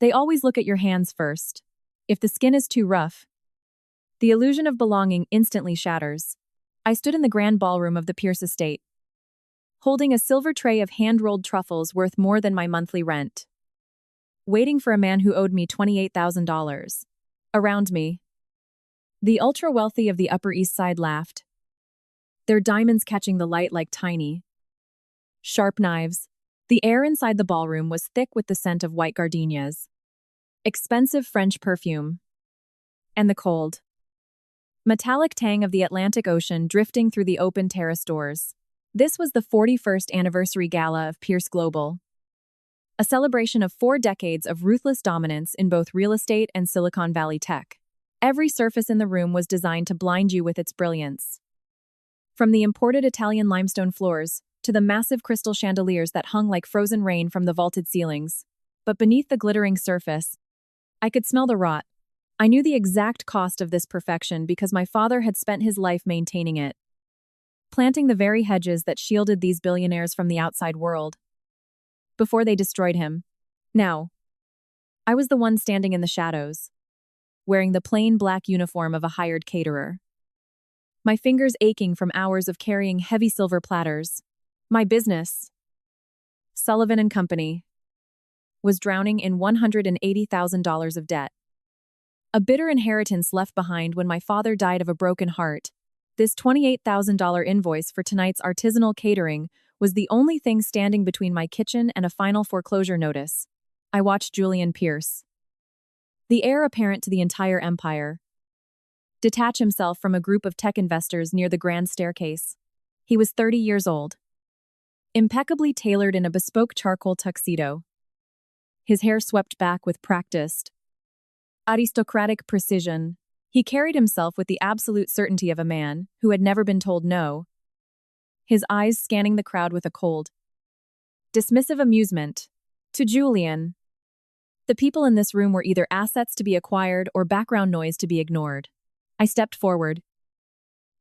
They always look at your hands first. If the skin is too rough, the illusion of belonging instantly shatters. I stood in the grand ballroom of the Pierce estate, holding a silver tray of hand-rolled truffles worth more than my monthly rent, waiting for a man who owed me $28,000. Around me, the ultra-wealthy of the Upper East Side laughed, their diamonds catching the light like tiny, sharp knives. The air inside the ballroom was thick with the scent of white gardenias, expensive French perfume, and the cold, metallic tang of the Atlantic Ocean drifting through the open terrace doors. This was the 41st anniversary gala of Pierce Global, a celebration of 4 decades of ruthless dominance in both real estate and Silicon Valley tech. Every surface in the room was designed to blind you with its brilliance. From the imported Italian limestone floors to the massive crystal chandeliers that hung like frozen rain from the vaulted ceilings. But beneath the glittering surface, I could smell the rot. I knew the exact cost of this perfection because my father had spent his life maintaining it, planting the very hedges that shielded these billionaires from the outside world, before they destroyed him. Now, I was the one standing in the shadows, wearing the plain black uniform of a hired caterer, my fingers aching from hours of carrying heavy silver platters. My business, Sullivan and Company, was drowning in $180,000 of debt. A bitter inheritance left behind when my father died of a broken heart. This $28,000 invoice for tonight's artisanal catering was the only thing standing between my kitchen and a final foreclosure notice. I watched Julian Pierce, the heir apparent to the entire empire, detach himself from a group of tech investors near the grand staircase. He was 30 years old, impeccably tailored in a bespoke charcoal tuxedo, his hair swept back with practiced, aristocratic precision. He carried himself with the absolute certainty of a man who had never been told no, his eyes scanning the crowd with a cold, dismissive amusement. To Julian, the people in this room were either assets to be acquired or background noise to be ignored. I stepped forward,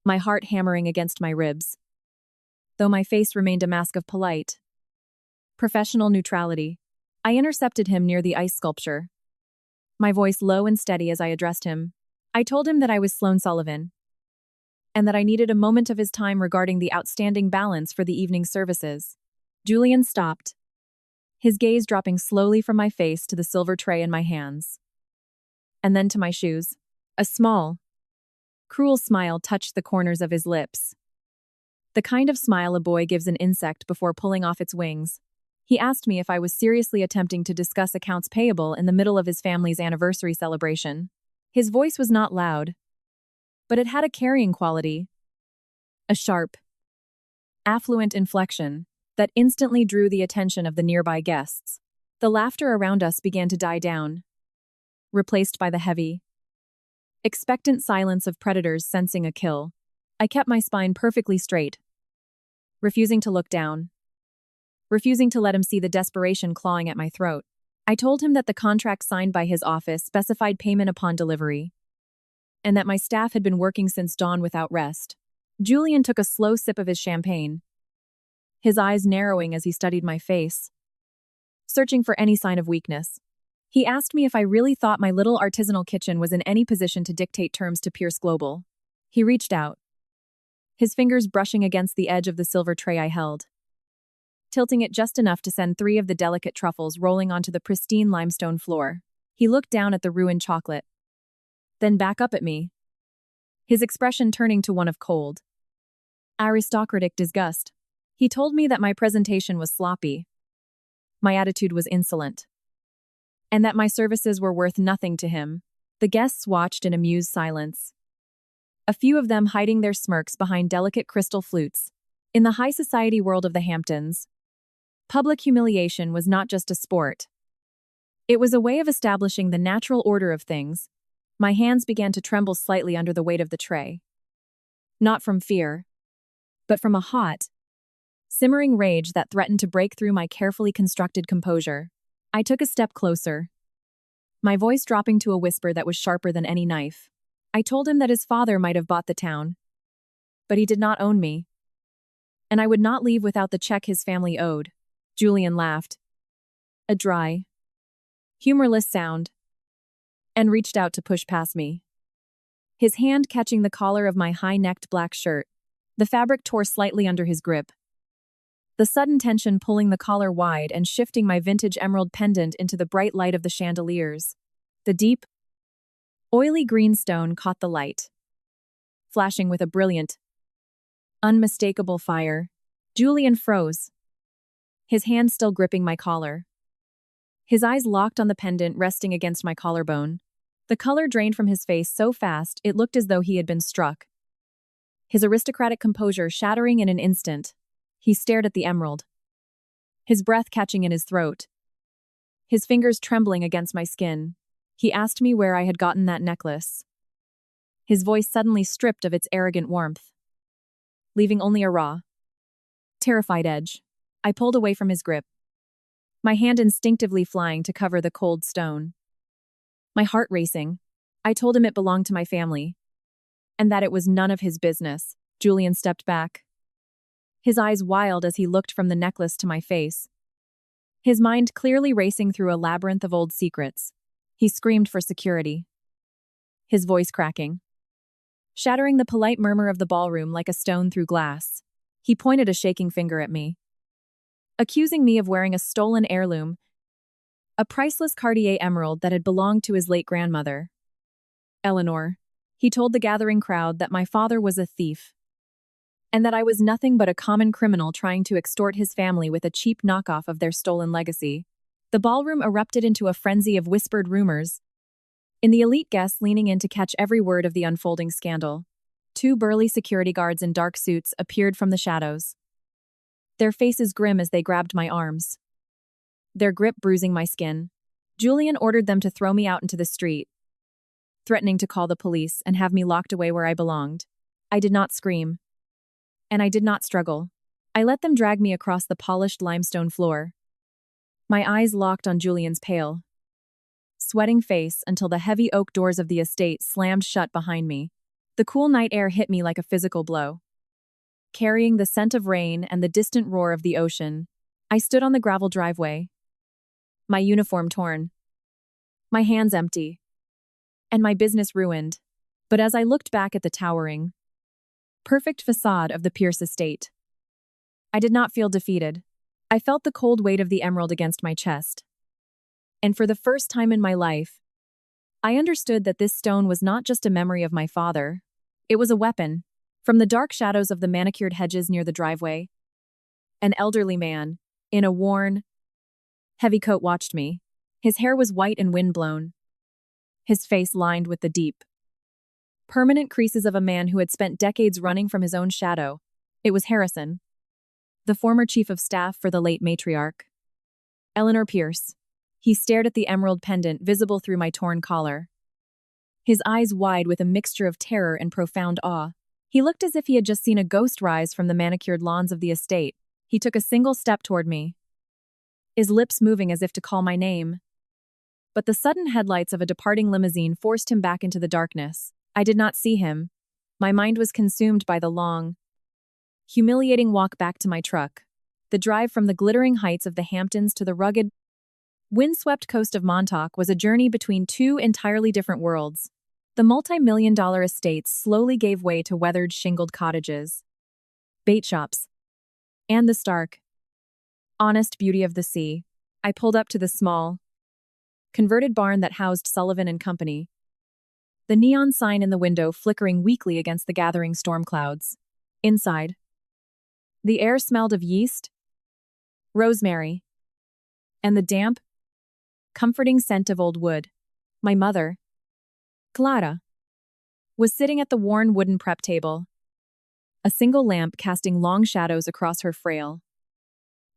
my heart hammering against my ribs, though my face remained a mask of polite, professional neutrality. I intercepted him near the ice sculpture, my voice low and steady as I addressed him. I told him that I was Sloane Sullivan, and that I needed a moment of his time regarding the outstanding balance for the evening services. Julian stopped, his gaze dropping slowly from my face to the silver tray in my hands, and then to my shoes. A small, cruel smile touched the corners of his lips, the kind of smile a boy gives an insect before pulling off its wings. He asked me if I was seriously attempting to discuss accounts payable in the middle of his family's anniversary celebration. His voice was not loud, but it had a carrying quality, a sharp, affluent inflection that instantly drew the attention of the nearby guests. The laughter around us began to die down, replaced by the heavy, expectant silence of predators sensing a kill. I kept my spine perfectly straight, refusing to look down, refusing to let him see the desperation clawing at my throat. I told him that the contract signed by his office specified payment upon delivery, and that my staff had been working since dawn without rest. Julian took a slow sip of his champagne, his eyes narrowing as he studied my face, searching for any sign of weakness. He asked me if I really thought my little artisanal kitchen was in any position to dictate terms to Pierce Global. He reached out, his fingers brushing against the edge of the silver tray I held, tilting it just enough to send 3 of the delicate truffles rolling onto the pristine limestone floor. He looked down at the ruined chocolate, then back up at me, his expression turning to one of cold, aristocratic disgust. He told me that my presentation was sloppy, my attitude was insolent, and that my services were worth nothing to him. The guests watched in amused silence, a few of them hiding their smirks behind delicate crystal flutes. In the high society world of the Hamptons, public humiliation was not just a sport. It was a way of establishing the natural order of things. My hands began to tremble slightly under the weight of the tray. Not from fear, but from a hot, simmering rage that threatened to break through my carefully constructed composure. I took a step closer, my voice dropping to a whisper that was sharper than any knife. I told him that his father might have bought the town, but he did not own me, and I would not leave without the check his family owed. Julian laughed, a dry, humorless sound, and reached out to push past me. His hand catching the collar of my high-necked black shirt. The fabric tore slightly under his grip. The sudden tension pulling the collar wide and shifting my vintage emerald pendant into the bright light of the chandeliers. The deep, oily green stone caught the light, flashing with a brilliant, unmistakable fire. Julian froze, his hand still gripping my collar. His eyes locked on the pendant resting against my collarbone. The color drained from his face so fast it looked as though he had been struck. His aristocratic composure shattering in an instant. He stared at the emerald, his breath catching in his throat, his fingers trembling against my skin. He asked me where I had gotten that necklace. His voice suddenly stripped of its arrogant warmth, leaving only a raw, terrified edge. I pulled away from his grip, my hand instinctively flying to cover the cold stone. My heart racing. I told him it belonged to my family, and that it was none of his business. Julian stepped back, his eyes wild as he looked from the necklace to my face, his mind clearly racing through a labyrinth of old secrets. He screamed for security, his voice cracking, shattering the polite murmur of the ballroom like a stone through glass. He pointed a shaking finger at me, accusing me of wearing a stolen heirloom, a priceless Cartier emerald that had belonged to his late grandmother, Eleanor. He told the gathering crowd that my father was a thief, and that I was nothing but a common criminal trying to extort his family with a cheap knockoff of their stolen legacy. The ballroom erupted into a frenzy of whispered rumors, in the elite guests leaning in to catch every word of the unfolding scandal. 2 burly security guards in dark suits appeared from the shadows, their faces grim as they grabbed my arms, their grip bruising my skin. Julian ordered them to throw me out into the street, threatening to call the police and have me locked away where I belonged. I did not scream, and I did not struggle. I let them drag me across the polished limestone floor, my eyes locked on Julian's pale, sweating face until the heavy oak doors of the estate slammed shut behind me. The cool night air hit me like a physical blow, carrying the scent of rain and the distant roar of the ocean. I stood on the gravel driveway, my uniform torn, my hands empty, and my business ruined. But as I looked back at the towering, perfect facade of the Pierce estate, I did not feel defeated. I felt the cold weight of the emerald against my chest. And for the first time in my life, I understood that this stone was not just a memory of my father. It was a weapon. From the dark shadows of the manicured hedges near the driveway, an elderly man, in a worn, heavy coat watched me. His hair was white and windblown, his face lined with the deep, permanent creases of a man who had spent decades running from his own shadow. It was Harrison, the former chief of staff for the late matriarch, Eleanor Pierce. He stared at the emerald pendant visible through my torn collar, his eyes wide with a mixture of terror and profound awe. He looked as if he had just seen a ghost rise from the manicured lawns of the estate. He took a single step toward me, his lips moving as if to call my name. But the sudden headlights of a departing limousine forced him back into the darkness. I did not see him. My mind was consumed by the long, humiliating walk back to my truck. The drive from the glittering heights of the Hamptons to the rugged, windswept coast of Montauk was a journey between 2 entirely different worlds. The multi-million-dollar estates slowly gave way to weathered shingled cottages, bait shops, and the stark, honest beauty of the sea. I pulled up to the small, converted barn that housed Sullivan and Company, the neon sign in the window flickering weakly against the gathering storm clouds. Inside, the air smelled of yeast, rosemary, and the damp, comforting scent of old wood. My mother, Clara, was sitting at the worn wooden prep table, a single lamp casting long shadows across her frail,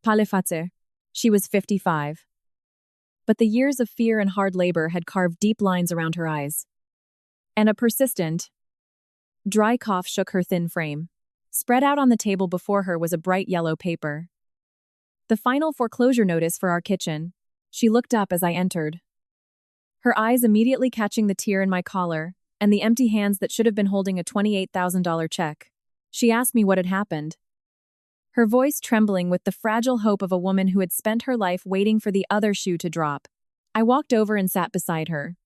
pale face. She was 55. But the years of fear and hard labor had carved deep lines around her eyes, and a persistent, dry cough shook her thin frame. Spread out on the table before her was a bright yellow paper, the final foreclosure notice for our kitchen. She looked up as I entered, her eyes immediately catching the tear in my collar and the empty hands that should have been holding a $28,000 check. She asked me what had happened, her voice trembling with the fragile hope of a woman who had spent her life waiting for the other shoe to drop. I walked over and sat beside her,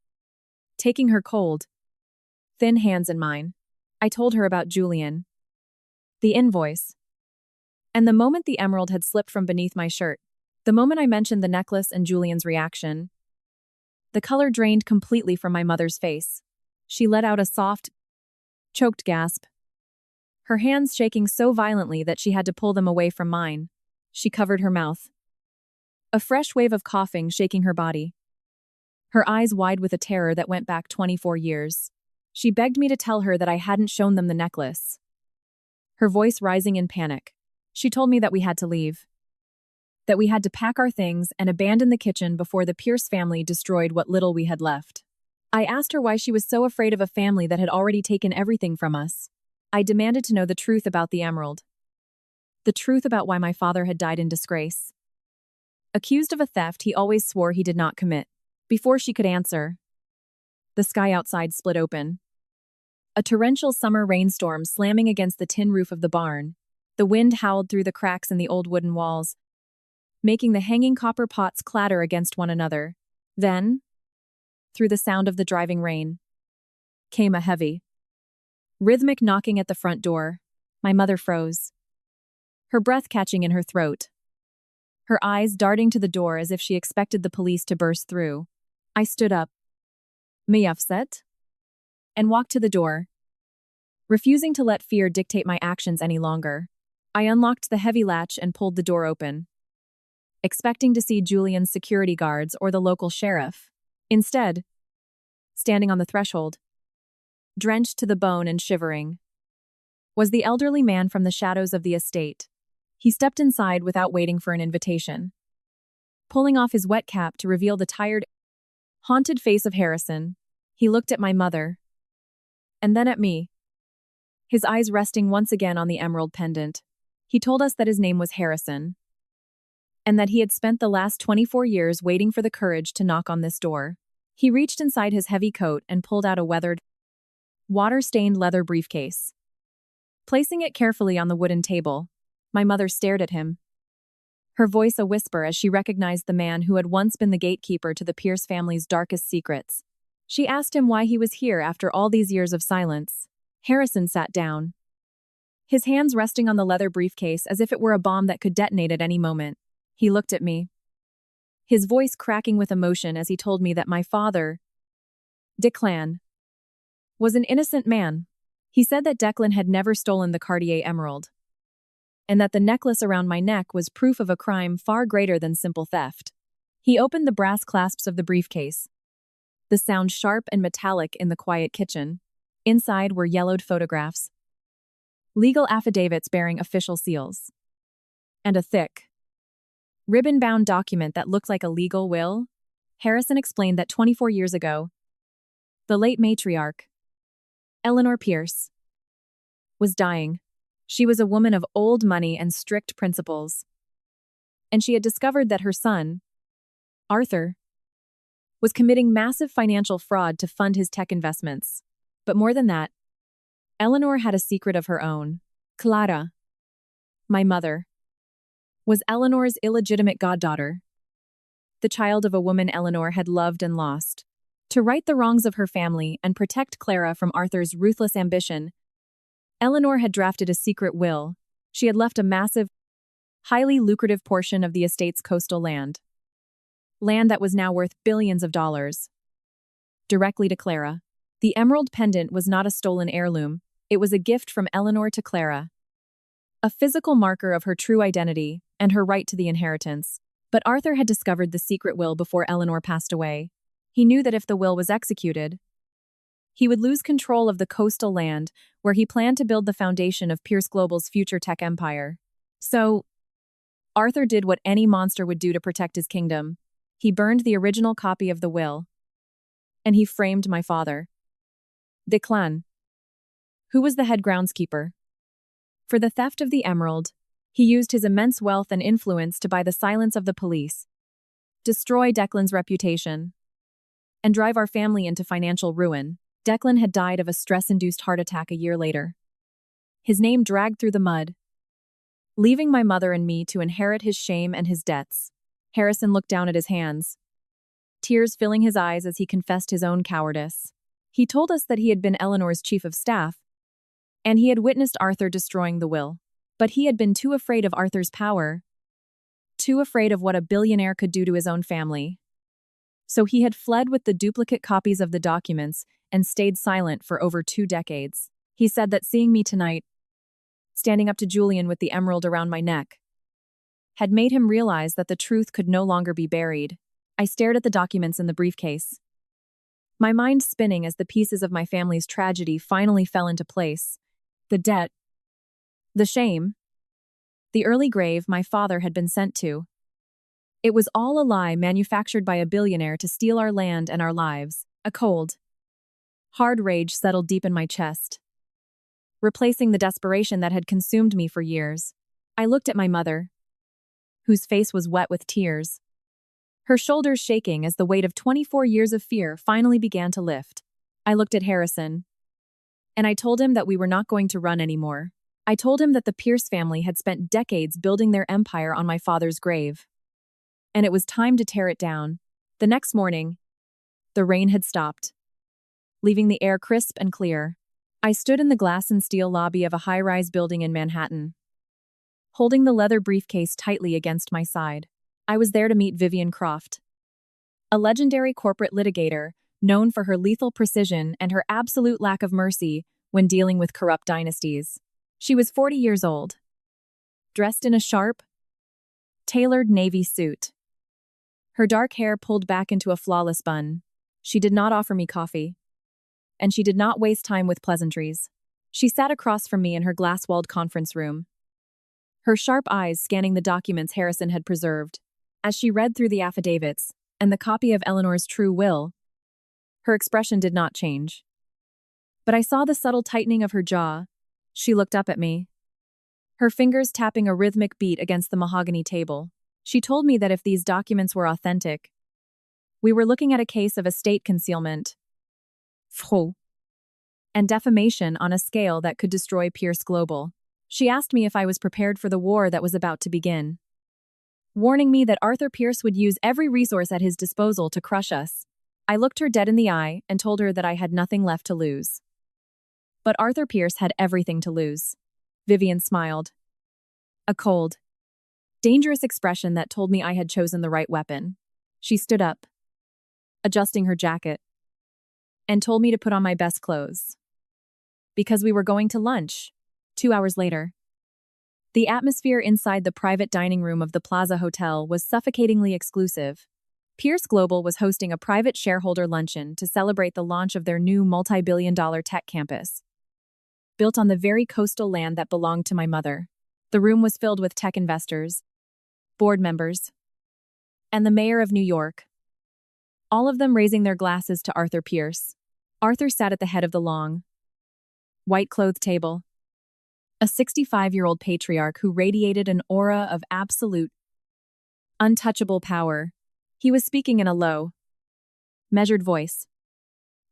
taking her cold, thin hands in mine. I told her about Julian, the invoice, and the moment the emerald had slipped from beneath my shirt. The moment I mentioned the necklace and Julian's reaction, the color drained completely from my mother's face. She let out a soft, choked gasp, her hands shaking so violently that she had to pull them away from mine. She covered her mouth, a fresh wave of coughing shaking her body, her eyes wide with a terror that went back 24 years. She begged me to tell her that I hadn't shown them the necklace, her voice rising in panic. She told me that we had to leave, that we had to pack our things and abandon the kitchen before the Pierce family destroyed what little we had left. I asked her why she was so afraid of a family that had already taken everything from us. I demanded to know the truth about the emerald, the truth about why my father had died in disgrace, accused of a theft he always swore he did not commit. Before she could answer, the sky outside split open. A torrential summer rainstorm slamming against the tin roof of the barn. The wind howled through the cracks in the old wooden walls, making the hanging copper pots clatter against one another. Then, through the sound of the driving rain, came a heavy, rhythmic knocking at the front door. My mother froze, her breath catching in her throat, her eyes darting to the door as if she expected the police to burst through. I stood up, upset, and walked to the door, refusing to let fear dictate my actions any longer. I unlocked the heavy latch and pulled the door open, expecting to see Julian's security guards or the local sheriff. Instead, standing on the threshold, drenched to the bone and shivering, was the elderly man from the shadows of the estate. He stepped inside without waiting for an invitation, pulling off his wet cap to reveal the tired, haunted face of Harrison. He looked at my mother, and then at me, his eyes resting once again on the emerald pendant. He told us that his name was Harrison, and that he had spent the last 24 years waiting for the courage to knock on this door. He reached inside his heavy coat and pulled out a weathered, water-stained leather briefcase. Placing it carefully on the wooden table, my mother stared at him, her voice a whisper as she recognized the man who had once been the gatekeeper to the Pierce family's darkest secrets. She asked him why he was here after all these years of silence. Harrison sat down, his hands resting on the leather briefcase as if it were a bomb that could detonate at any moment. He looked at me, his voice cracking with emotion as he told me that my father, Declan, was an innocent man. He said that Declan had never stolen the Cartier emerald, and that the necklace around my neck was proof of a crime far greater than simple theft. He opened the brass clasps of the briefcase, the sound sharp and metallic in the quiet kitchen. Inside were yellowed photographs, legal affidavits bearing official seals, and a thick, ribbon-bound document that looked like a legal will. Harrison explained that 24 years ago, the late matriarch, Eleanor Pierce, was dying. She was a woman of old money and strict principles, and she had discovered that her son, Arthur, was committing massive financial fraud to fund his tech investments. But more than that, Eleanor had a secret of her own. Clara, my mother, was Eleanor's illegitimate goddaughter, the child of a woman Eleanor had loved and lost. To right the wrongs of her family and protect Clara from Arthur's ruthless ambition, Eleanor had drafted a secret will. She had left a massive, highly lucrative portion of the estate's coastal land that was now worth billions of dollars, directly to Clara. The emerald pendant was not a stolen heirloom, it was a gift from Eleanor to Clara, a physical marker of her true identity and her right to the inheritance. But Arthur had discovered the secret will before Eleanor passed away. He knew that if the will was executed, he would lose control of the coastal land where he planned to build the foundation of Pierce Global's future tech empire. So, Arthur did what any monster would do to protect his kingdom. He burned the original copy of the will, and he framed my father, Declan, who was the head groundskeeper. For the theft of the emerald, he used his immense wealth and influence to buy the silence of the police, destroy Declan's reputation, and drive our family into financial ruin. Declan had died of a stress-induced heart attack a year later. His name dragged through the mud, leaving my mother and me to inherit his shame and his debts. Harrison looked down at his hands, tears filling his eyes as he confessed his own cowardice. He told us that he had been Eleanor's chief of staff, and he had witnessed Arthur destroying the will. But he had been too afraid of Arthur's power, too afraid of what a billionaire could do to his own family. So he had fled with the duplicate copies of the documents and stayed silent for over 2 decades. He said that seeing me tonight, standing up to Julian with the emerald around my neck, had made him realize that the truth could no longer be buried. I stared at the documents in the briefcase, my mind spinning as the pieces of my family's tragedy finally fell into place. The debt, the shame, the early grave my father had been sent to. It was all a lie manufactured by a billionaire to steal our land and our lives. A cold, hard rage settled deep in my chest, replacing the desperation that had consumed me for years. I looked at my mother, whose face was wet with tears, her shoulders shaking as the weight of 24 years of fear finally began to lift. I looked at Harrison, and I told him that we were not going to run anymore. I told him that the Pierce family had spent decades building their empire on my father's grave, and it was time to tear it down. The next morning, the rain had stopped, leaving the air crisp and clear. I stood in the glass and steel lobby of a high-rise building in Manhattan, holding the leather briefcase tightly against my side. I was there to meet Vivian Croft, a legendary corporate litigator known for her lethal precision and her absolute lack of mercy when dealing with corrupt dynasties. She was 40 years old, dressed in a sharp, tailored navy suit, her dark hair pulled back into a flawless bun. She did not offer me coffee, and she did not waste time with pleasantries. She sat across from me in her glass-walled conference room, her sharp eyes scanning the documents Harrison had preserved. As she read through the affidavits and the copy of Eleanor's true will, her expression did not change. But I saw the subtle tightening of her jaw. She looked up at me, her fingers tapping a rhythmic beat against the mahogany table. She told me that if these documents were authentic, we were looking at a case of estate concealment, fraude, and defamation on a scale that could destroy Pierce Global. She asked me if I was prepared for the war that was about to begin, warning me that Arthur Pierce would use every resource at his disposal to crush us. I looked her dead in the eye and told her that I had nothing left to lose. But Arthur Pierce had everything to lose. Vivian smiled, a cold, dangerous expression that told me I had chosen the right weapon. She stood up, adjusting her jacket, and told me to put on my best clothes, because we were going to lunch. 2 hours later, the atmosphere inside the private dining room of the Plaza Hotel was suffocatingly exclusive. Pierce Global was hosting a private shareholder luncheon to celebrate the launch of their new multi-billion-dollar tech campus, built on the very coastal land that belonged to my mother. The room was filled with tech investors, board members, and the mayor of New York, all of them raising their glasses to Arthur Pierce. Arthur sat at the head of the long, white-clothed table, a 65-year-old patriarch who radiated an aura of absolute, untouchable power. He was speaking in a low, measured voice,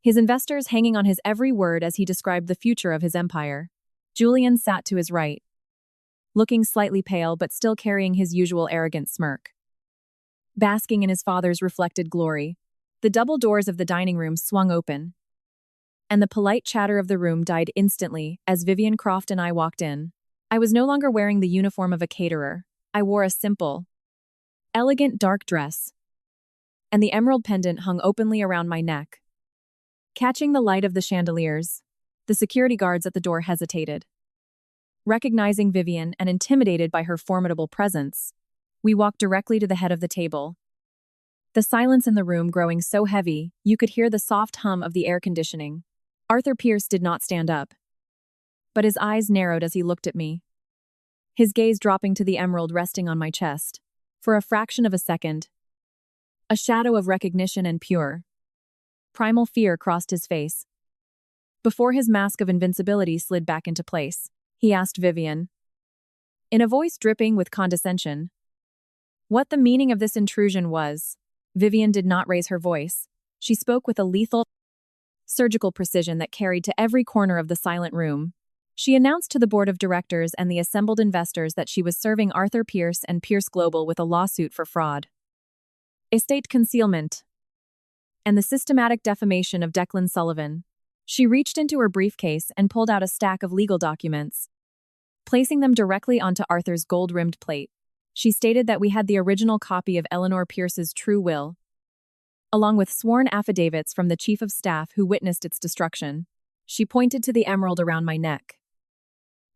his investors hanging on his every word as he described the future of his empire. Julian sat to his right, looking slightly pale but still carrying his usual arrogant smirk, basking in his father's reflected glory. The double doors of the dining room swung open, and the polite chatter of the room died instantly as Vivian Croft and I walked in. I was no longer wearing the uniform of a caterer. I wore a simple, elegant dark dress, and the emerald pendant hung openly around my neck, catching the light of the chandeliers. The security guards at the door hesitated, recognizing Vivian and intimidated by her formidable presence. We walked directly to the head of the table, the silence in the room growing so heavy you could hear the soft hum of the air conditioning. Arthur Pierce did not stand up, but his eyes narrowed as he looked at me, his gaze dropping to the emerald resting on my chest. For a fraction of a second, a shadow of recognition and pure, primal fear crossed his face. Before his mask of invincibility slid back into place, he asked Vivian, in a voice dripping with condescension, what the meaning of this intrusion was. Vivian did not raise her voice. She spoke with a lethal, surgical precision that carried to every corner of the silent room. She announced to the board of directors and the assembled investors that she was serving Arthur Pierce and Pierce Global with a lawsuit for fraud, estate concealment, and the systematic defamation of Declan Sullivan. She reached into her briefcase and pulled out a stack of legal documents, placing them directly onto Arthur's gold-rimmed plate. She stated that we had the original copy of Eleanor Pierce's true will, along with sworn affidavits from the chief of staff who witnessed its destruction. She pointed to the emerald around my neck,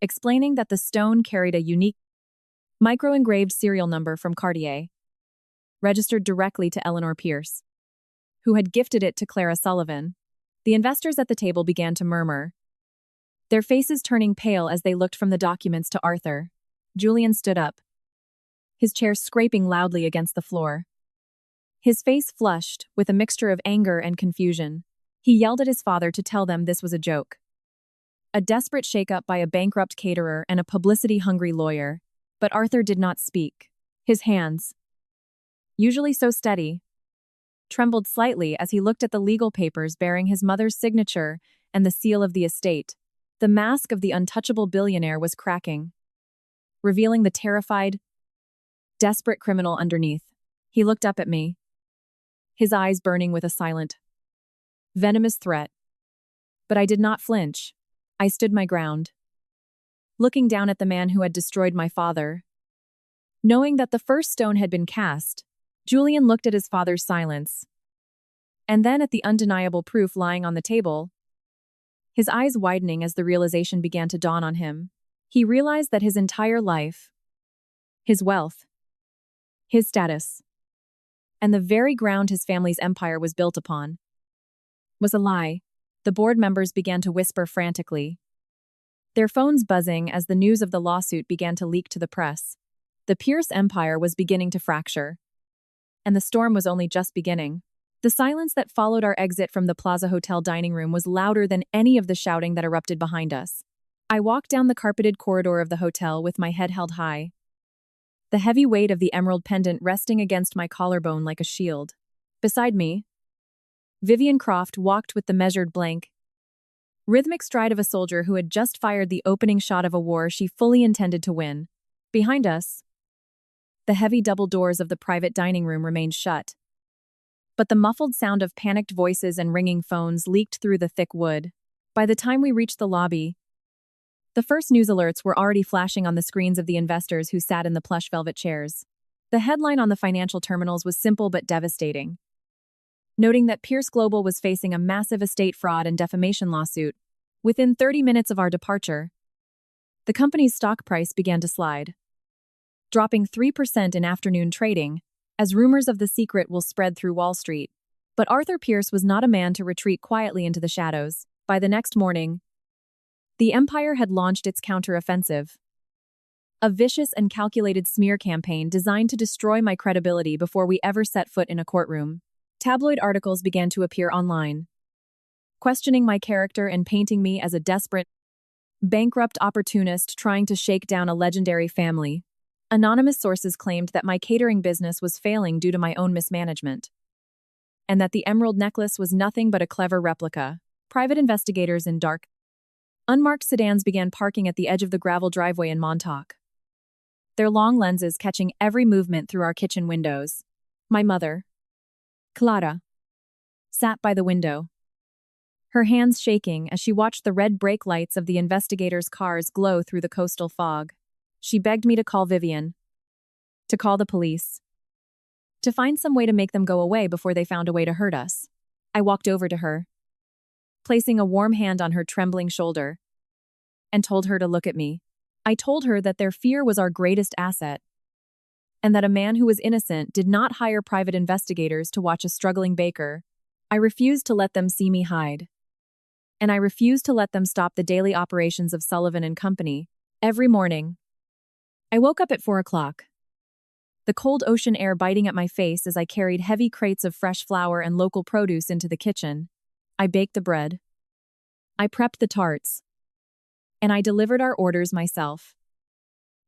explaining that the stone carried a unique, micro-engraved serial number from Cartier, registered directly to Eleanor Pierce, who had gifted it to Clara Sullivan. The investors at the table began to murmur, their faces turning pale as they looked from the documents to Arthur. Julian stood up, his chair scraping loudly against the floor. His face flushed with a mixture of anger and confusion. He yelled at his father to tell them this was a joke. A desperate shakeup by a bankrupt caterer and a publicity-hungry lawyer. But Arthur did not speak. His hands, usually so steady, trembled slightly as he looked at the legal papers bearing his mother's signature and the seal of the estate. The mask of the untouchable billionaire was cracking, revealing the terrified, desperate criminal underneath. He looked up at me, his eyes burning with a silent, venomous threat. But I did not flinch. I stood my ground, looking down at the man who had destroyed my father. Knowing that the first stone had been cast, Julian looked at his father's silence, and then at the undeniable proof lying on the table, his eyes widening as the realization began to dawn on him. He realized that his entire life, his wealth, his status, and the very ground his family's empire was built upon, was a lie. The board members began to whisper frantically, their phones buzzing as the news of the lawsuit began to leak to the press. The Pierce empire was beginning to fracture, and the storm was only just beginning. The silence that followed our exit from the Plaza Hotel dining room was louder than any of the shouting that erupted behind us. I walked down the carpeted corridor of the hotel with my head held high, the heavy weight of the emerald pendant resting against my collarbone like a shield. Beside me, Vivian Croft walked with the measured blank, rhythmic stride of a soldier who had just fired the opening shot of a war she fully intended to win. Behind us, the heavy double doors of the private dining room remained shut, but the muffled sound of panicked voices and ringing phones leaked through the thick wood. By the time we reached the lobby, the first news alerts were already flashing on the screens of the investors who sat in the plush velvet chairs. The headline on the financial terminals was simple but devastating, noting that Pierce Global was facing a massive estate fraud and defamation lawsuit. Within 30 minutes of our departure, the company's stock price began to slide, dropping 3% in afternoon trading, as rumors of the secret will spread through Wall Street. But Arthur Pierce was not a man to retreat quietly into the shadows. By the next morning, the empire had launched its counter-offensive, a vicious and calculated smear campaign designed to destroy my credibility before we ever set foot in a courtroom. Tabloid articles began to appear online, questioning my character and painting me as a desperate, bankrupt opportunist trying to shake down a legendary family. Anonymous sources claimed that my catering business was failing due to my own mismanagement, and that the emerald necklace was nothing but a clever replica. Private investigators in dark, unmarked sedans began parking at the edge of the gravel driveway in Montauk, their long lenses catching every movement through our kitchen windows. My mother, Clara, sat by the window, her hands shaking as she watched the red brake lights of the investigators' cars glow through the coastal fog. She begged me to call Vivian, to call the police, to find some way to make them go away before they found a way to hurt us. I walked over to her, placing a warm hand on her trembling shoulder, and told her to look at me. I told her that their fear was our greatest asset, and that a man who was innocent did not hire private investigators to watch a struggling baker. I refused to let them see me hide, and I refused to let them stop the daily operations of Sullivan and Company. Every morning, I woke up at 4 o'clock, the cold ocean air biting at my face as I carried heavy crates of fresh flour and local produce into the kitchen. I baked the bread, I prepped the tarts, and I delivered our orders myself,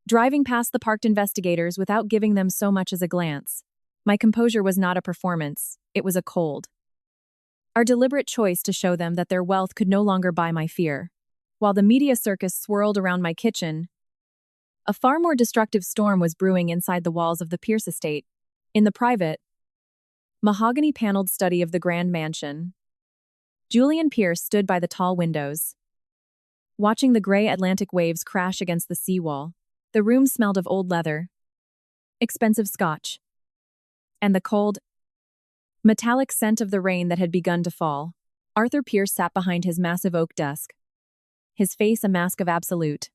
driving past the parked investigators without giving them so much as a glance. My composure was not a performance, it was a cold, our deliberate choice to show them that their wealth could no longer buy my fear. While the media circus swirled around my kitchen, a far more destructive storm was brewing inside the walls of the Pierce estate. In the private, Mahogany-paneled study of the grand mansion. Julian Pierce stood by the tall windows, watching the gray Atlantic waves crash against the seawall. The room smelled of old leather, expensive scotch, and the cold, metallic scent of the rain that had begun to fall. Arthur Pierce sat behind his massive oak desk, his face a mask of absolute,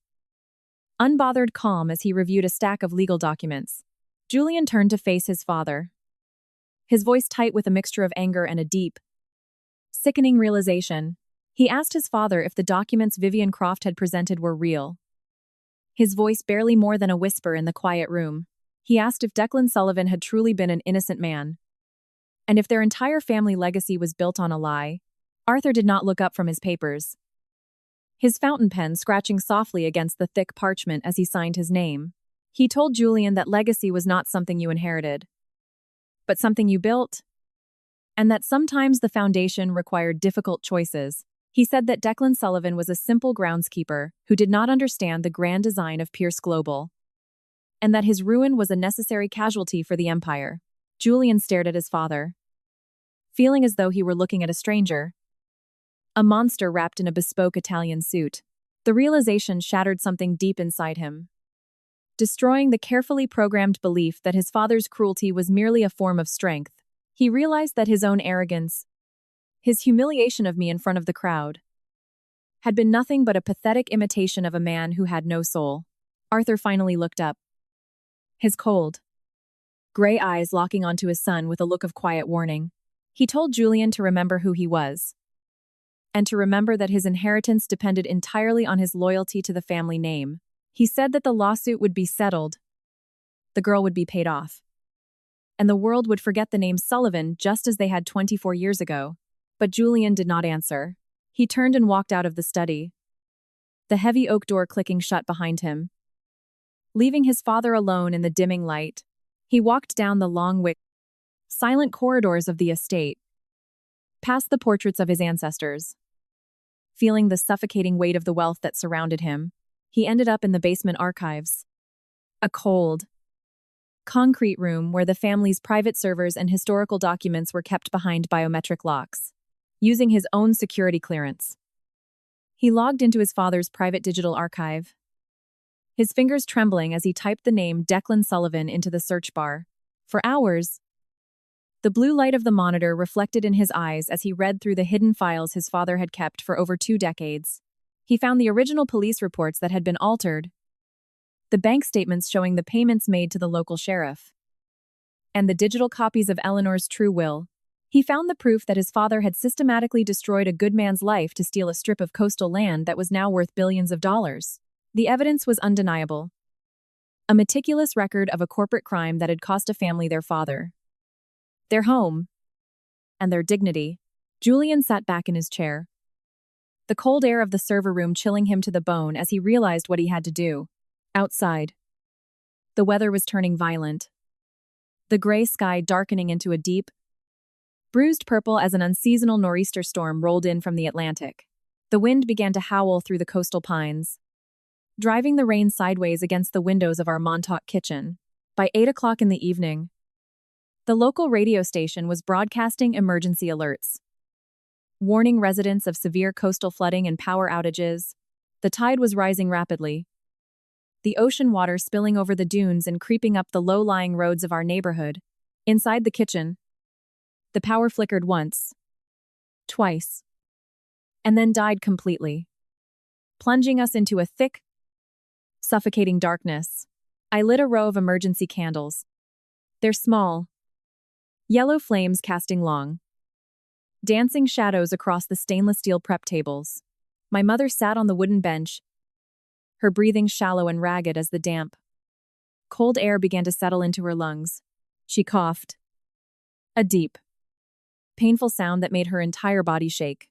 unbothered calm as he reviewed a stack of legal documents. Julian turned to face his father, his voice tight with a mixture of anger and a deep, sickening realization. He asked his father if the documents Vivian Croft had presented were real, his voice barely more than a whisper in the quiet room. He asked if Declan Sullivan had truly been an innocent man, and if their entire family legacy was built on a lie. Arthur did not look up from his papers, his fountain pen scratching softly against the thick parchment as he signed his name. He told Julian that legacy was not something you inherited, but something you built, and that sometimes the foundation required difficult choices. He said that Declan Sullivan was a simple groundskeeper who did not understand the grand design of Pierce Global, and that his ruin was a necessary casualty for the empire. Julian stared at his father, feeling as though he were looking at a stranger, a monster wrapped in a bespoke Italian suit. The realization shattered something deep inside him, destroying the carefully programmed belief that his father's cruelty was merely a form of strength. He realized that his own arrogance, his humiliation of me in front of the crowd, had been nothing but a pathetic imitation of a man who had no soul. Arthur finally looked up, his cold, gray eyes locking onto his son with a look of quiet warning. He told Julian to remember who he was, and to remember that his inheritance depended entirely on his loyalty to the family name. He said that the lawsuit would be settled, the girl would be paid off, and the world would forget the name Sullivan just as they had 24 years ago. But Julian did not answer. He turned and walked out of the study, the heavy oak door clicking shut behind him, leaving his father alone in the dimming light. He walked down the long, silent corridors of the estate, past the portraits of his ancestors. Feeling the suffocating weight of the wealth that surrounded him, he ended up in the basement archives, a cold, concrete room where the family's private servers and historical documents were kept behind biometric locks, using his own security clearance. He logged into his father's private digital archive, his fingers trembling as he typed the name Declan Sullivan into the search bar. For hours, the blue light of the monitor reflected in his eyes as he read through the hidden files his father had kept for over 2 decades. He found the original police reports that had been altered, the bank statements showing the payments made to the local sheriff, and the digital copies of Eleanor's true will. He found the proof that his father had systematically destroyed a good man's life to steal a strip of coastal land that was now worth billions of dollars. The evidence was undeniable, a meticulous record of a corporate crime that had cost a family their father, their home, and their dignity. Julian sat back in his chair, the cold air of the server room chilling him to the bone as he realized what he had to do. Outside, the weather was turning violent, the gray sky darkening into a deep, bruised purple as an unseasonal nor'easter storm rolled in from the Atlantic. The wind began to howl through the coastal pines, driving the rain sideways against the windows of our Montauk kitchen. By 8 o'clock in the evening, the local radio station was broadcasting emergency alerts, warning residents of severe coastal flooding and power outages. The tide was rising rapidly, the ocean water spilling over the dunes and creeping up the low-lying roads of our neighborhood. Inside the kitchen, the power flickered once, twice, and then died completely, plunging us into a thick, suffocating darkness. I lit a row of emergency candles, their small, yellow flames casting long, dancing shadows across the stainless steel prep tables. My mother sat on the wooden bench, her breathing shallow and ragged as the damp, cold air began to settle into her lungs. She coughed, a deep, painful sound that made her entire body shake,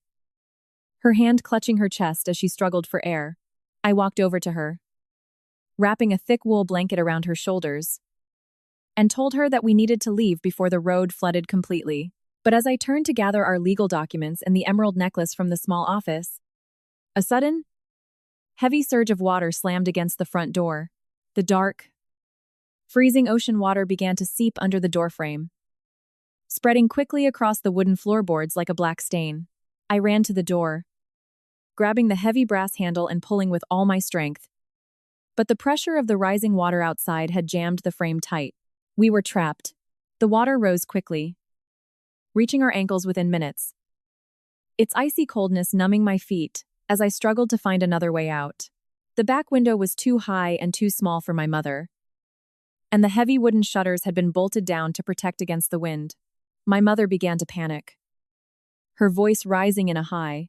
her hand clutching her chest as she struggled for air. I walked over to her, wrapping a thick wool blanket around her shoulders, and told her that we needed to leave before the road flooded completely. But as I turned to gather our legal documents and the emerald necklace from the small office, a sudden, heavy surge of water slammed against the front door. The dark, freezing ocean water began to seep under the doorframe, spreading quickly across the wooden floorboards like a black stain. I ran to the door, grabbing the heavy brass handle and pulling with all my strength. But the pressure of the rising water outside had jammed the frame tight. We were trapped. The water rose quickly, reaching our ankles within minutes, its icy coldness numbing my feet as I struggled to find another way out. The back window was too high and too small for my mother, and the heavy wooden shutters had been bolted down to protect against the wind. My mother began to panic, her voice rising in a high,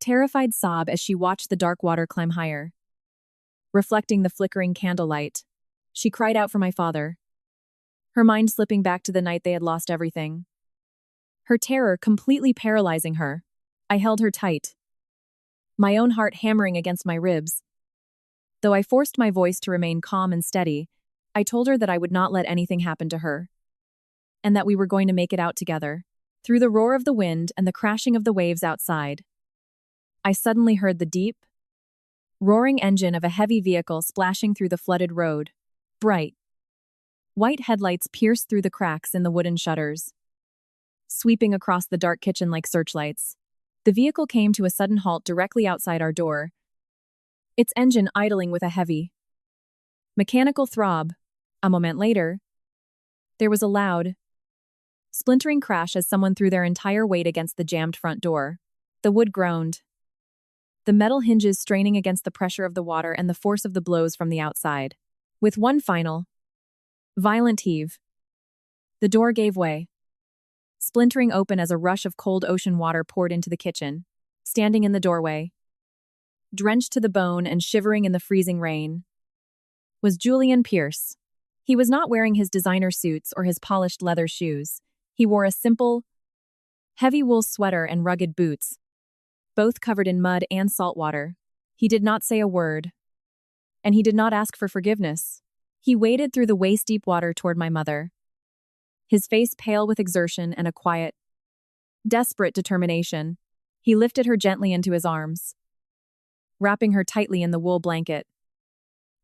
terrified sob as she watched the dark water climb higher. Reflecting the flickering candlelight, she cried out for my father, her mind slipping back to the night they had lost everything. Her terror completely paralyzing her. I held her tight, my own heart hammering against my ribs. Though I forced my voice to remain calm and steady, I told her that I would not let anything happen to her, and that we were going to make it out together. Through the roar of the wind and the crashing of the waves outside, I suddenly heard the deep, roaring engine of a heavy vehicle splashing through the flooded road. Bright, white headlights pierced through the cracks in the wooden shutters, sweeping across the dark kitchen like searchlights. The vehicle came to a sudden halt directly outside our door, its engine idling with a heavy, mechanical throb. A moment later, there was a loud, splintering crash as someone threw their entire weight against the jammed front door. The wood groaned, the metal hinges straining against the pressure of the water and the force of the blows from the outside. With one final, violent heave, the door gave way, splintering open as a rush of cold ocean water poured into the kitchen. Standing in the doorway, drenched to the bone and shivering in the freezing rain, was Julian Pierce. He was not wearing his designer suits or his polished leather shoes. He wore a simple, heavy wool sweater and rugged boots, both covered in mud and salt water. He did not say a word, and he did not ask for forgiveness. He waded through the waist-deep water toward my mother, his face pale with exertion and a quiet, desperate determination. He lifted her gently into his arms, wrapping her tightly in the wool blanket,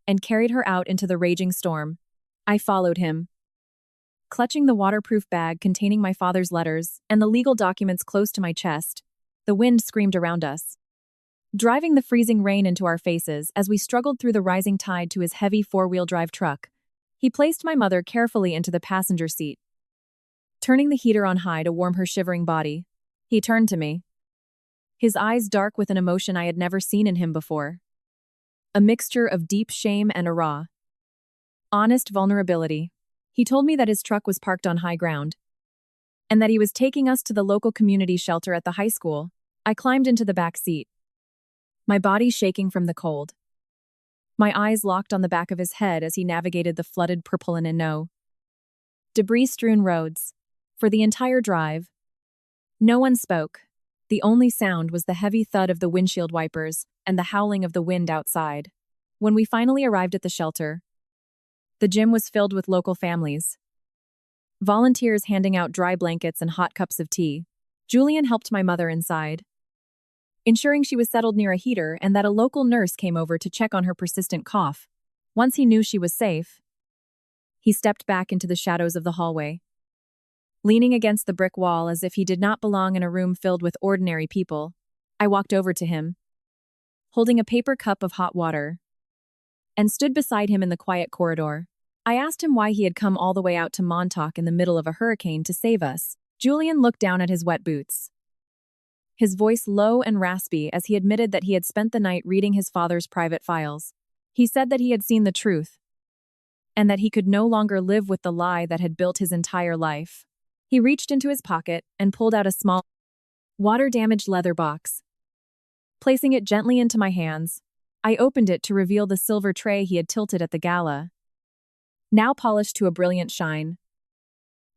and carried her out into the raging storm. I followed him, clutching the waterproof bag containing my father's letters and the legal documents close to my chest. The wind screamed around us, driving the freezing rain into our faces as we struggled through the rising tide to his heavy four-wheel drive truck. He placed my mother carefully into the passenger seat, turning the heater on high to warm her shivering body. He turned to me, his eyes dark with an emotion I had never seen in him before. A mixture of deep shame and a raw, honest vulnerability. He told me that his truck was parked on high ground, and that he was taking us to the local community shelter at the high school. I climbed into the back seat, my body shaking from the cold. My eyes locked on the back of his head as he navigated the flooded purple and no debris-strewn roads. For the entire drive, no one spoke. The only sound was the heavy thud of the windshield wipers and the howling of the wind outside. When we finally arrived at the shelter, the gym was filled with local families, volunteers handing out dry blankets and hot cups of tea. Julian helped my mother inside, ensuring she was settled near a heater and that a local nurse came over to check on her persistent cough. Once he knew she was safe, he stepped back into the shadows of the hallway, leaning against the brick wall as if he did not belong in a room filled with ordinary people. I walked over to him, holding a paper cup of hot water, and stood beside him in the quiet corridor. I asked him why he had come all the way out to Montauk in the middle of a hurricane to save us. Julian looked down at his wet boots, his voice low and raspy as he admitted that he had spent the night reading his father's private files. He said that he had seen the truth, and that he could no longer live with the lie that had built his entire life. He reached into his pocket and pulled out a small, water-damaged leather box. Placing it gently into my hands, I opened it to reveal the silver tray he had tilted at the gala, now polished to a brilliant shine,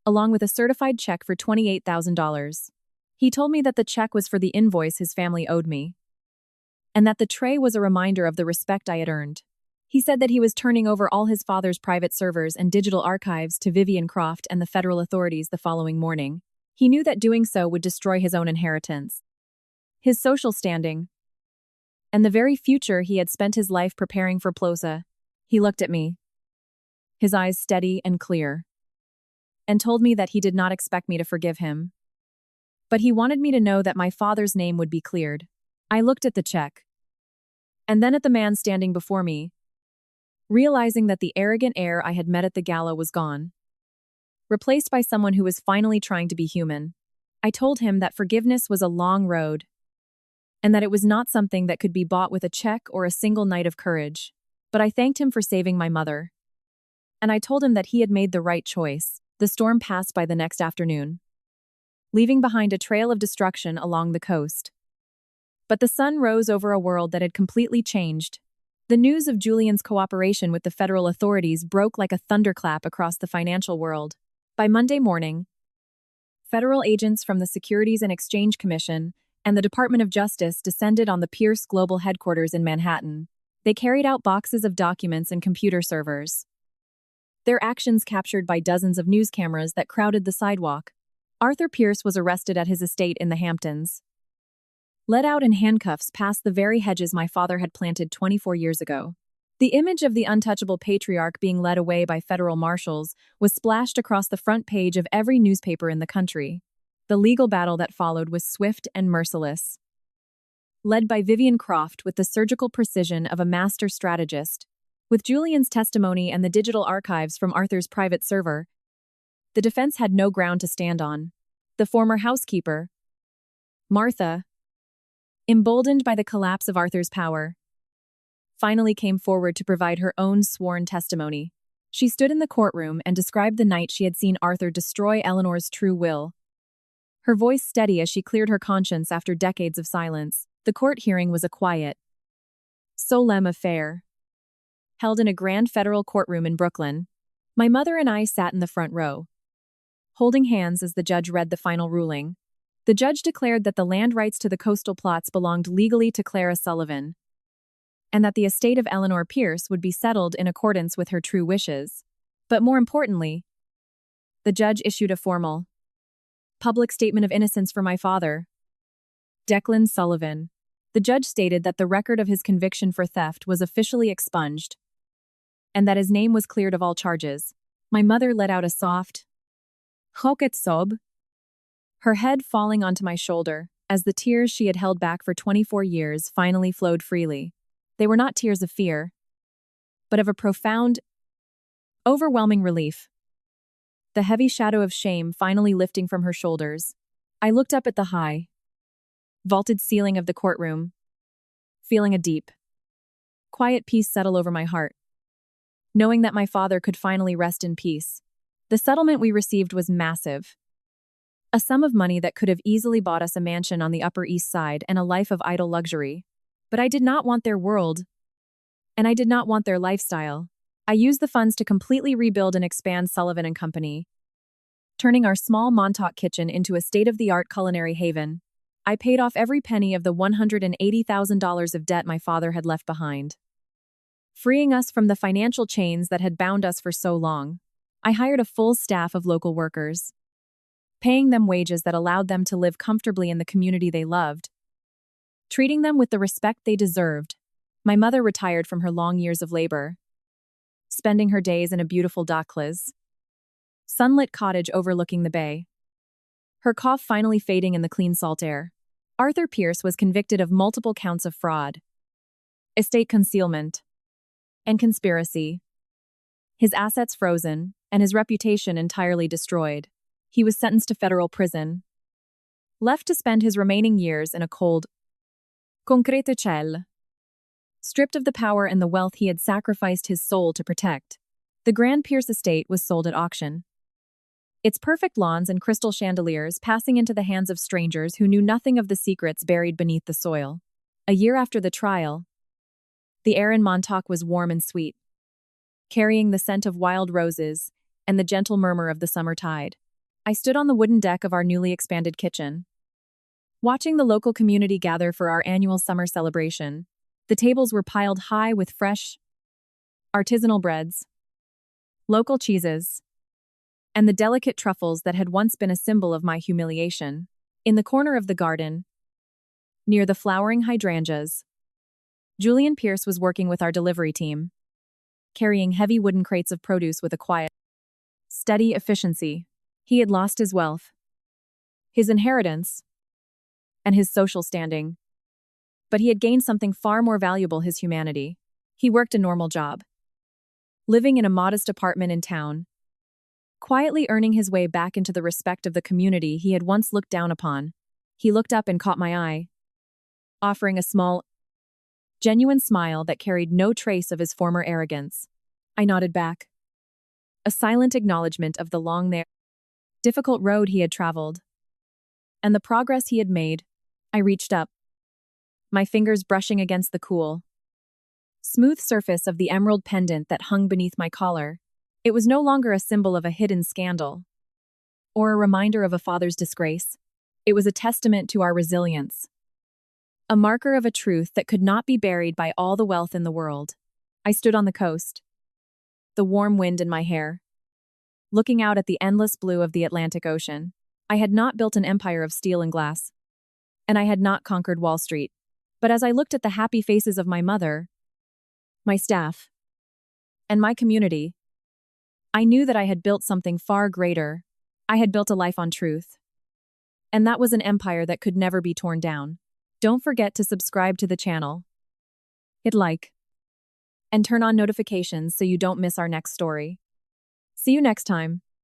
along with a certified check for $28,000. He told me that the check was for the invoice his family owed me, and that the tray was a reminder of the respect I had earned. He said that he was turning over all his father's private servers and digital archives to Vivian Croft and the federal authorities the following morning. He knew that doing so would destroy his own inheritance, his social standing, and the very future he had spent his life preparing for Plosa. He looked at me, his eyes steady and clear. and told me that he did not expect me to forgive him. But he wanted me to know that my father's name would be cleared. I looked at the check, and then at the man standing before me, realizing that the arrogant heir I had met at the gala was gone, replaced by someone who was finally trying to be human. I told him that forgiveness was a long road, and that it was not something that could be bought with a check or a single night of courage. But I thanked him for saving my mother. And I told him that he had made the right choice. The storm passed by the next afternoon, leaving behind a trail of destruction along the coast. But the sun rose over a world that had completely changed. The news of Julian's cooperation with the federal authorities broke like a thunderclap across the financial world. By Monday morning, federal agents from the Securities and Exchange Commission and the Department of Justice descended on the Pierce Global headquarters in Manhattan. They carried out boxes of documents and computer servers, their actions captured by dozens of news cameras that crowded the sidewalk. Arthur Pierce was arrested at his estate in the Hamptons, led out in handcuffs past the very hedges my father had planted 24 years ago. The image of the untouchable patriarch being led away by federal marshals was splashed across the front page of every newspaper in the country. The legal battle that followed was swift and merciless. Led by Vivian Croft with the surgical precision of a master strategist, with Julian's testimony and the digital archives from Arthur's private server, the defense had no ground to stand on. The former housekeeper, Martha, emboldened by the collapse of Arthur's power, finally came forward to provide her own sworn testimony. She stood in the courtroom and described the night she had seen Arthur destroy Eleanor's true will, her voice steady as she cleared her conscience after decades of silence. The court hearing was a quiet, solemn affair, held in a grand federal courtroom in Brooklyn. My mother and I sat in the front row, holding hands as the judge read the final ruling. The judge declared that the land rights to the coastal plots belonged legally to Clara Sullivan, and that the estate of Eleanor Pierce would be settled in accordance with her true wishes. But more importantly, the judge issued a formal, public statement of innocence for my father, Declan Sullivan. The judge stated that the record of his conviction for theft was officially expunged, and that his name was cleared of all charges. My mother let out a soft, "Hoket sob," her head falling onto my shoulder, as the tears she had held back for 24 years finally flowed freely. They were not tears of fear, but of a profound, overwhelming relief. The heavy shadow of shame finally lifting from her shoulders, I looked up at the high, vaulted ceiling of the courtroom, feeling a deep, quiet peace settle over my heart, knowing that my father could finally rest in peace. The settlement we received was massive, a sum of money that could have easily bought us a mansion on the Upper East Side and a life of idle luxury. But I did not want their world, and I did not want their lifestyle. I used the funds to completely rebuild and expand Sullivan & Company, turning our small Montauk kitchen into a state-of-the-art culinary haven. I paid off every penny of the $180,000 of debt my father had left behind, freeing us from the financial chains that had bound us for so long. I hired a full staff of local workers, paying them wages that allowed them to live comfortably in the community they loved, treating them with the respect they deserved. My mother retired from her long years of labor, spending her days in a beautiful Declan sunlit cottage overlooking the bay, her cough finally fading in the clean salt air. Arthur Pierce was convicted of multiple counts of fraud, estate concealment, and conspiracy. His assets frozen, and his reputation entirely destroyed. He was sentenced to federal prison, left to spend his remaining years in a cold, concrete cell, stripped of the power and the wealth he had sacrificed his soul to protect. The Grand Pierce estate was sold at auction, its perfect lawns and crystal chandeliers passing into the hands of strangers who knew nothing of the secrets buried beneath the soil. A year after the trial, the air in Montauk was warm and sweet, carrying the scent of wild roses and the gentle murmur of the summer tide. I stood on the wooden deck of our newly expanded kitchen, watching the local community gather for our annual summer celebration. The tables were piled high with fresh, artisanal breads, local cheeses, and the delicate truffles that had once been a symbol of my humiliation. In the corner of the garden, near the flowering hydrangeas, Julian Pierce was working with our delivery team, carrying heavy wooden crates of produce with a quiet, steady efficiency. He had lost his wealth, his inheritance, and his social standing. But he had gained something far more valuable: his humanity. He worked a normal job, living in a modest apartment in town, quietly earning his way back into the respect of the community he had once looked down upon. He looked up and caught my eye, offering a small, genuine smile that carried no trace of his former arrogance. I nodded back, a silent acknowledgement of the long, difficult road he had traveled, and the progress he had made. I reached up, my fingers brushing against the cool, smooth surface of the emerald pendant that hung beneath my collar. It was no longer a symbol of a hidden scandal, or a reminder of a father's disgrace. It was a testament to our resilience, a marker of a truth that could not be buried by all the wealth in the world. I stood on the coast, the warm wind in my hair, looking out at the endless blue of the Atlantic Ocean. I had not built an empire of steel and glass, and I had not conquered Wall Street. But as I looked at the happy faces of my mother, my staff, and my community, I knew that I had built something far greater. I had built a life on truth. And that was an empire that could never be torn down. Don't forget to subscribe to the channel, hit like, and turn on notifications so you don't miss our next story. See you next time.